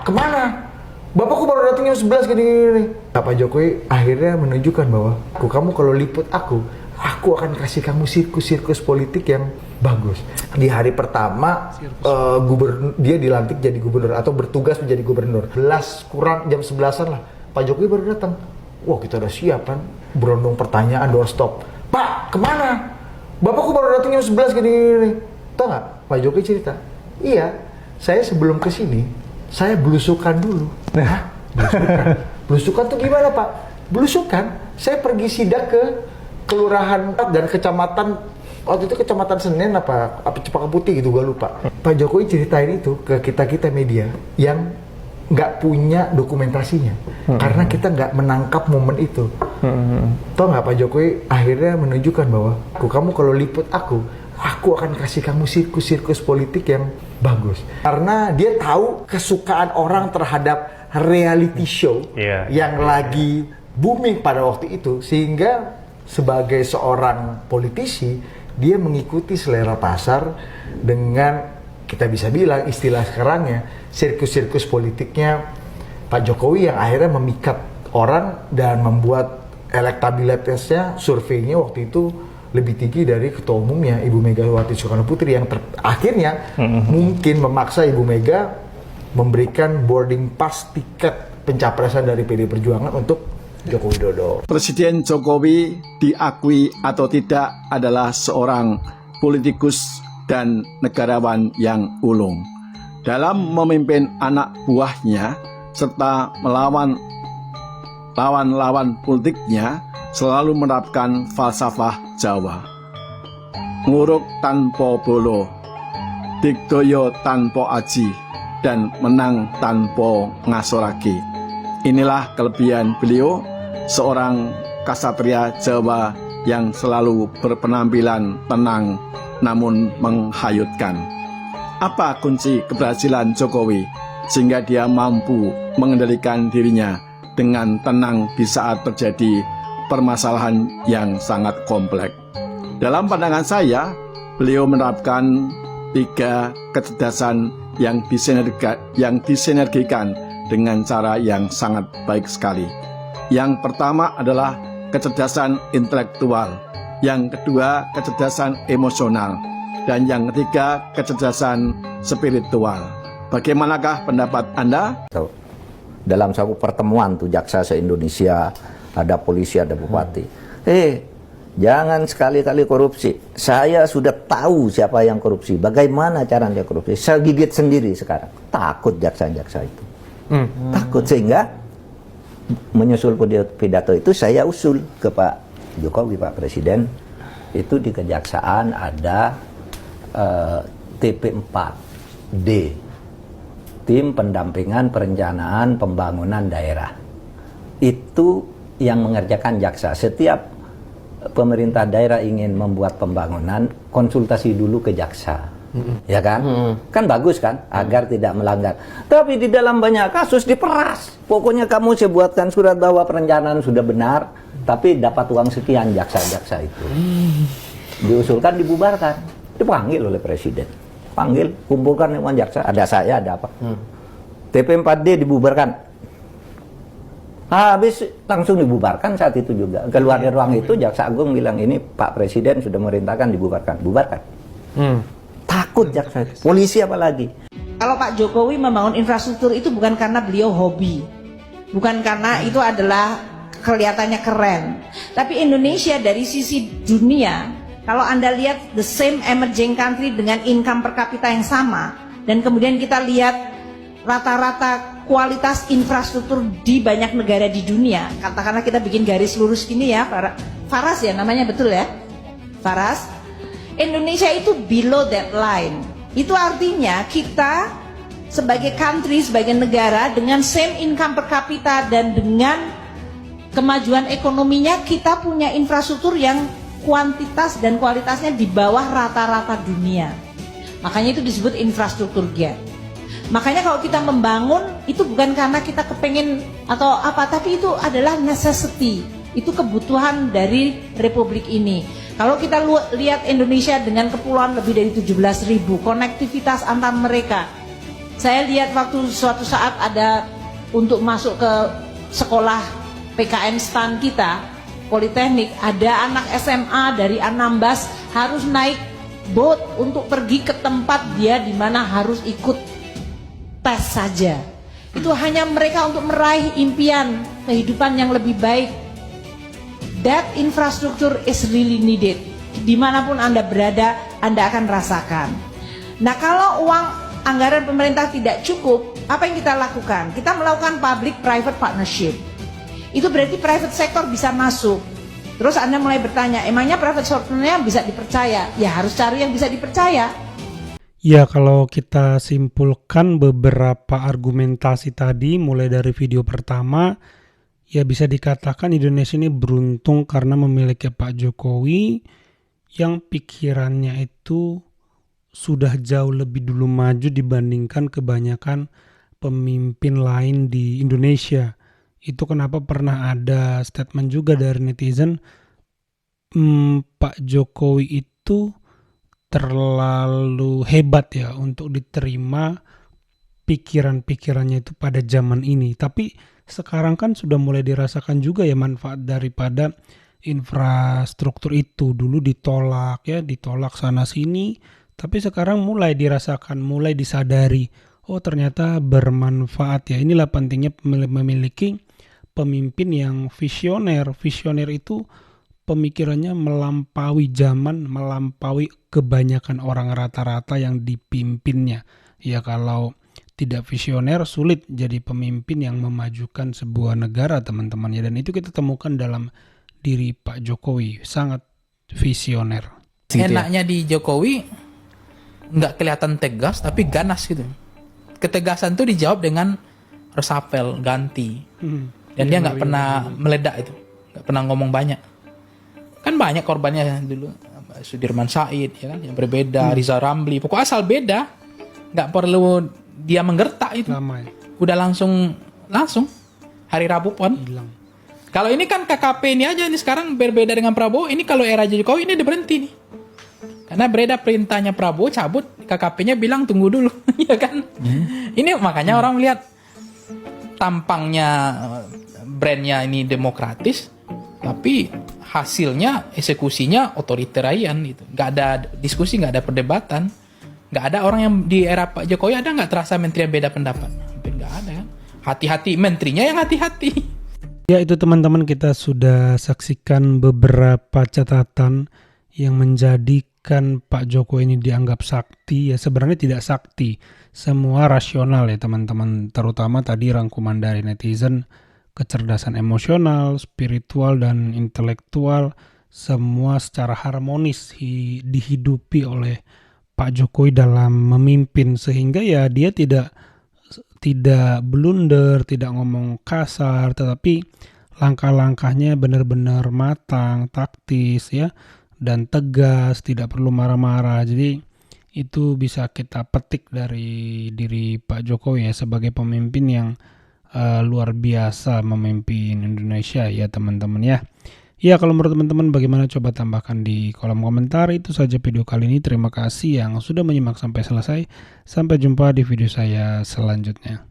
Pak, kemana? Bapakku baru datang jam 11 gini. Pak Jokowi akhirnya menunjukkan bahwa kamu kalau liput aku akan kasih kamu sirkus politik yang bagus. Di hari pertama dia dilantik jadi gubernur atau bertugas menjadi gubernur. 11 kurang jam 11-an lah. Pak Jokowi baru datang. Wah, kita udah siap kan? Berondong pertanyaan doorstop. Pak, kemana? Bapakku baru datang jam 11 gini. Tahu nggak? Pak Jokowi cerita. Iya, saya sebelum kesini saya belusukan dulu. Hah? Belusukan? Belusukan tuh gimana, Pak? Belusukan, saya pergi sidak ke kelurahan dan kecamatan, waktu itu kecamatan Senen apa Cepaka Putih gitu, gue lupa. Pak Jokowi ceritain itu ke kita media yang nggak punya dokumentasinya, karena kita nggak menangkap momen itu. Tahu nggak, Pak Jokowi akhirnya menunjukkan bahwa kamu kalau liput aku akan kasih kamu sirkus politik yang bagus. Karena dia tahu kesukaan orang terhadap reality show yang lagi booming pada waktu itu, sehingga sebagai seorang politisi dia mengikuti selera pasar dengan, kita bisa bilang istilah sekarangnya, sirkus politiknya Pak Jokowi yang akhirnya memikat orang dan membuat elektabilitasnya, surveinya waktu itu lebih tinggi dari ketua umumnya Ibu Megawati Soekarno Putri yang akhirnya mungkin memaksa Ibu Mega memberikan boarding pass tiket pencapresan dari PD Perjuangan untuk Joko Widodo. Presiden Jokowi diakui atau tidak adalah seorang politikus dan negarawan yang ulung. Dalam memimpin anak buahnya serta melawan lawan politiknya, selalu menerapkan falsafah Jawa. Nguruk tanpa bolo, digdoyo tanpa aji, dan menang tanpa ngasoraki. Inilah kelebihan beliau, seorang kasatria Jawa yang selalu berpenampilan tenang namun menghayutkan. Apa kunci keberhasilan Jokowi sehingga dia mampu mengendalikan dirinya dengan tenang di saat terjadi permasalahan yang sangat kompleks? Dalam pandangan saya, beliau menerapkan 3 kecerdasan yang disinergikan dengan cara yang sangat baik sekali. Yang pertama adalah kecerdasan intelektual, yang kedua kecerdasan emosional, dan yang ketiga kecerdasan spiritual. Bagaimanakah pendapat Anda? Dalam satu pertemuan tuh jaksa se-Indonesia, ada polisi, ada bupati. Jangan sekali-kali korupsi. Saya sudah tahu siapa yang korupsi, bagaimana cara dia korupsi. Saya gigit sendiri sekarang. Takut jaksa-jaksa itu. Takut, sehingga menyusul pidato itu saya usul ke Pak Jokowi, Pak Presiden. Itu di kejaksaan ada TP4D, Tim Pendampingan Perencanaan Pembangunan Daerah. Itu yang mengerjakan jaksa. Setiap pemerintah daerah ingin membuat pembangunan, konsultasi dulu ke jaksa. Ya kan? Kan bagus kan? Agar tidak melanggar. Tapi di dalam banyak kasus diperas. Pokoknya kamu saya buatkan surat bahwa perencanaan sudah benar, tapi dapat uang sekian, jaksa-jaksa itu. Diusulkan dibubarkan. Dipanggil oleh presiden. Panggil, kumpulkan uang jaksa. Ada saya, ada apa. TP4D dibubarkan. Habis langsung dibubarkan saat itu juga. Keluar dari ruang itu, Jaksa Agung bilang, ini Pak Presiden sudah merintahkan dibubarkan. Bubarkan. Takut jaksa itu. Polisi apalagi. Kalau Pak Jokowi membangun infrastruktur itu bukan karena beliau hobi. Bukan karena itu adalah kelihatannya keren. Tapi Indonesia dari sisi dunia, kalau Anda lihat the same emerging country dengan income per kapita yang sama, dan kemudian kita lihat rata-rata kualitas infrastruktur di banyak negara di dunia, katakanlah kita bikin garis lurus gini ya, Faras ya namanya, betul ya Faras, Indonesia itu below that line. Itu artinya kita sebagai country, sebagai negara dengan same income per kapita dan dengan kemajuan ekonominya, kita punya infrastruktur yang kuantitas dan kualitasnya di bawah rata-rata dunia. Makanya itu disebut infrastruktur gap. Makanya kalau kita membangun itu bukan karena kita kepengen atau apa, tapi itu adalah necessity. Itu kebutuhan dari republik ini. Kalau kita lihat Indonesia dengan kepulauan lebih dari 17.000, konektivitas antar mereka Saya lihat waktu suatu saat ada untuk masuk ke sekolah PKN STAN kita, Politeknik, ada anak SMA dari Anambas harus naik boat untuk pergi ke tempat dia di mana harus ikut tes saja. Itu hanya mereka untuk meraih impian kehidupan yang lebih baik. That infrastructure is really needed. Dimanapun Anda berada, Anda akan rasakan. Nah, kalau uang anggaran pemerintah tidak cukup, apa yang kita lakukan? Kita melakukan public-private partnership. Itu berarti private sector bisa masuk. Terus Anda mulai bertanya, emangnya private sectornya bisa dipercaya? Ya harus cari yang bisa dipercaya. Ya, kalau kita simpulkan beberapa argumentasi tadi, mulai dari video pertama, ya bisa dikatakan Indonesia ini beruntung karena memiliki Pak Jokowi yang pikirannya itu sudah jauh lebih dulu maju dibandingkan kebanyakan pemimpin lain di Indonesia. Itu kenapa pernah ada statement juga dari netizen, Pak Jokowi itu terlalu hebat ya untuk diterima pikiran-pikirannya itu pada zaman ini. Tapi sekarang kan sudah mulai dirasakan juga ya manfaat daripada infrastruktur itu. Dulu ditolak ya, ditolak sana sini, tapi sekarang mulai dirasakan, mulai disadari, oh ternyata bermanfaat ya. Inilah pentingnya memiliki pemimpin yang visioner. Visioner itu pemikirannya melampaui zaman, melampaui kebanyakan orang rata-rata yang dipimpinnya. Ya kalau tidak visioner sulit jadi pemimpin yang memajukan sebuah negara, teman-teman ya. Dan itu kita temukan dalam diri Pak Jokowi, sangat visioner. Enaknya di Jokowi nggak kelihatan tegas tapi ganas gitu. Ketegasan tuh dijawab dengan resapel, ganti. Dan dia nggak pernah meledak itu, nggak pernah ngomong banyak. Kan banyak korbannya dulu, Sudirman Said ya kan, yang berbeda, Riza Ramli, pokoknya asal beda, nggak perlu dia menggertak itu. Lama ya. Udah langsung hari Rabu pun Hilang. Kalau ini kan KKP ini aja nih sekarang berbeda dengan Prabowo. Ini kalau era Jokowi ini udah berhenti nih. Karena beredar perintahnya Prabowo cabut, KKP-nya bilang tunggu dulu, ya kan? Ini makanya orang melihat tampangnya brandnya ini demokratis, tapi hasilnya eksekusinya otoritarian gitu. Nggak ada diskusi, nggak ada perdebatan, nggak ada orang yang di era Pak Jokowi ada nggak terasa menteri yang beda pendapat? Hampir nggak ada kan? Hati-hati, menterinya yang hati-hati. Ya itu teman-teman, kita sudah saksikan beberapa catatan yang menjadikan Pak Jokowi ini dianggap sakti. Ya sebenarnya tidak sakti, semua rasional ya teman-teman. Terutama tadi rangkuman dari netizen, kecerdasan emosional, spiritual, dan intelektual semua secara harmonis dihidupi oleh Pak Jokowi dalam memimpin, sehingga ya dia tidak blunder, tidak ngomong kasar, tetapi langkah-langkahnya benar-benar matang, taktis ya, dan tegas, tidak perlu marah-marah. Jadi itu bisa kita petik dari diri Pak Jokowi ya sebagai pemimpin yang luar biasa memimpin Indonesia ya teman-teman ya. Ya kalau menurut teman-teman bagaimana, coba tambahkan di kolom komentar. Itu saja video kali ini. Terima kasih yang sudah menyimak sampai selesai. Sampai jumpa di video saya selanjutnya.